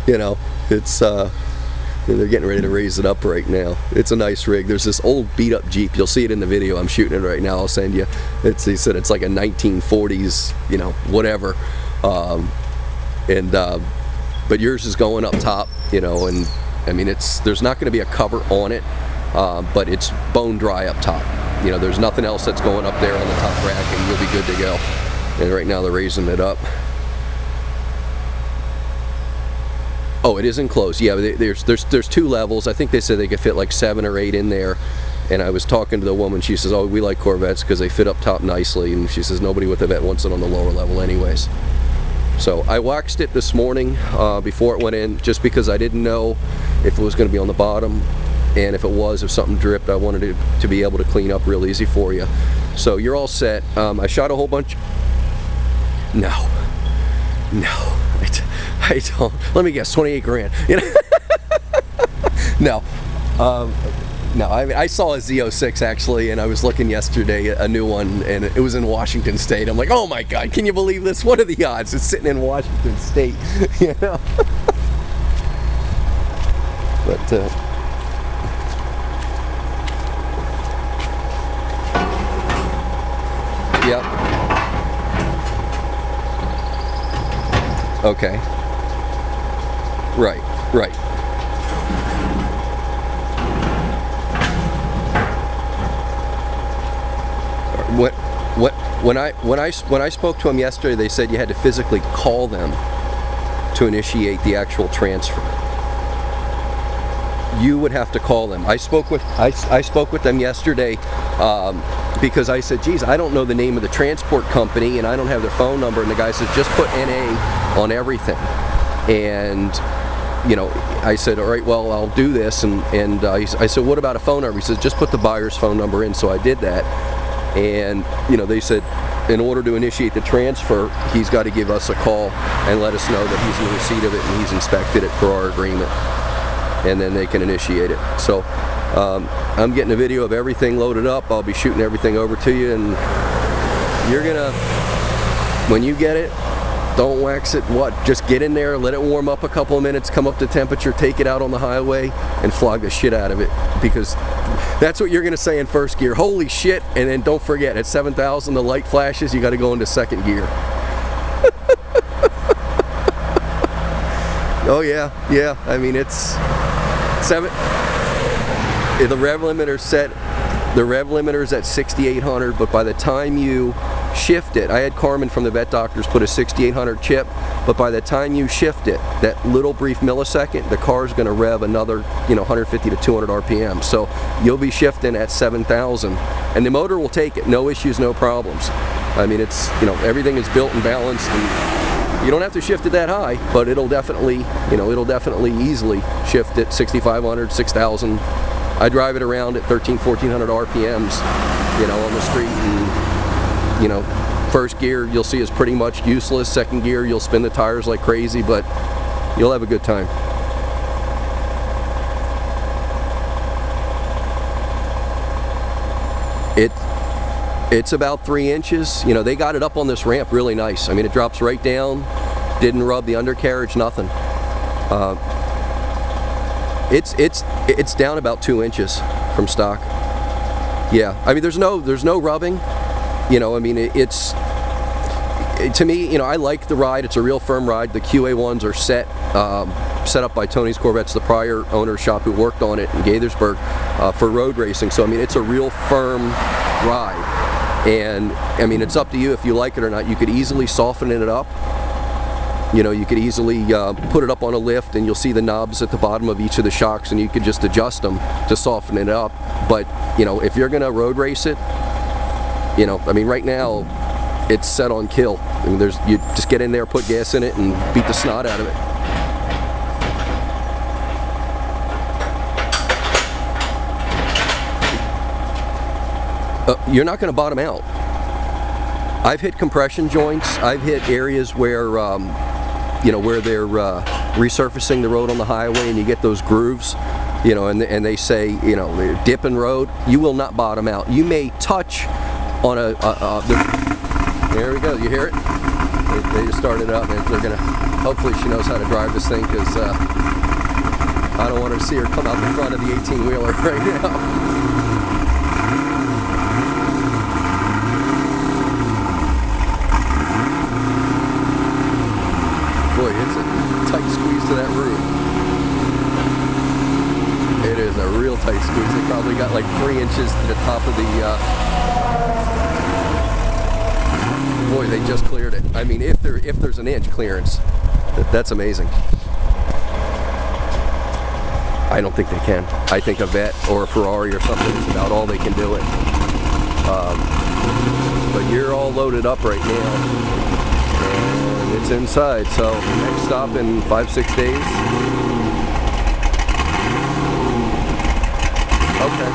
You know, it's they're getting ready to raise it up right now. It's a nice rig. There's this old beat up Jeep. You'll see it in the video. I'm shooting it right now. I'll send you. He said it's like a 1940s, you know, whatever. But yours is going up top, you know, and I mean, there's not going to be a cover on it, but it's bone dry up top. You know, there's nothing else that's going up there on the top rack, and you'll be good to go. And right now they're raising it up. Oh, it is enclosed. Yeah, there's 2 levels. I think they said they could fit like 7 or 8 in there. And I was talking to the woman. She says, "Oh, we like Corvettes because they fit up top nicely." And she says, "Nobody with a vet wants it on the lower level, anyways." So I waxed it this morning before it went in, just because I didn't know if it was going to be on the bottom, and if something dripped, I wanted it to be able to clean up real easy for you. So you're all set. I shot a whole bunch. No. I don't. Let me guess, 28 grand. You know? No. No, I saw a Z06 actually, and I was looking yesterday, a new one, and it was in Washington State. I'm like, oh my God, can you believe this? What are the odds? It's sitting in Washington State, you know? But, yep. Okay. Right. When I spoke to them yesterday, they said you had to physically call them to initiate the actual transfer. You would have to call them. I spoke with them yesterday because I said, geez, I don't know the name of the transport company and I don't have their phone number, and the guy says, just put NA on everything. And you know, I said, all right, well, I'll do this, and I said, what about a phone number? He says, just put the buyer's phone number in. So I did that. And you know, they said in order to initiate the transfer, he's got to give us a call and let us know that he's in receipt of it and he's inspected it for our agreement, and then they can initiate it. So I'm getting a video of everything loaded up. I'll be shooting everything over to you, and you're gonna, when you get it, don't wax it. Just get in there, let it warm up a couple of minutes, come up to temperature, take it out on the highway, and flog the shit out of it, because that's what you're going to say in first gear. Holy shit. And then don't forget, at 7,000 the light flashes, you got to go into second gear. Oh yeah, I mean, it's the rev limiter's at 6,800, but by the time you shift it, I had Carmen from the Vet Doctors put a 6,800 chip, but by the time you shift it, that little brief millisecond, the car's going to rev another, you know, 150 to 200 RPM. So you'll be shifting at 7,000, and the motor will take it. No issues, no problems. I mean, it's, you know, everything is built and balanced, and you don't have to shift it that high, but it'll definitely, you know, easily shift it 6,500, 6,000. I drive it around at 1,400 RPMs, you know, on the street, and, you know, first gear you'll see is pretty much useless. Second gear you'll spin the tires like crazy, but you'll have a good time. It's about 3 inches. You know, they got it up on this ramp really nice. I mean, it drops right down, didn't rub the undercarriage, nothing. It's down about 2 inches from stock. Yeah, I mean, there's no rubbing. You know, I mean, to me, you know, I like the ride. It's a real firm ride. The QA ones are set up by Tony's Corvettes, the prior owner shop who worked on it in Gaithersburg for road racing. So I mean, it's a real firm ride, and I mean, it's up to you if you like it or not. You could easily soften it up. You know, you could easily put it up on a lift, and you'll see the knobs at the bottom of each of the shocks, and you could just adjust them to soften it up. But you know, if you're gonna road race it, you know, I mean, right now it's set on kill. I mean, you just get in there, put gas in it, and beat the snot out of it. You're not going to bottom out. I've hit compression joints. I've hit areas where, you know, where they're resurfacing the road on the highway, and you get those grooves, you know, and they say, you know, dip and road. You will not bottom out. You may touch on there we go. You hear it? They just started up, and they're gonna. Hopefully she knows how to drive this thing, because I don't want her to see her come out the front of the 18-wheeler right now. Boy, it's a tight squeeze to that roof. It is a real tight squeeze. It probably got like 3 inches to the top of the... Boy, they just cleared it. I mean, if there's an inch clearance, that's amazing. I don't think they can. I think a Vet or a Ferrari or something is about all they can do it. But you're all loaded up right now. And it's inside, so next stop in 5-6 days. Okay.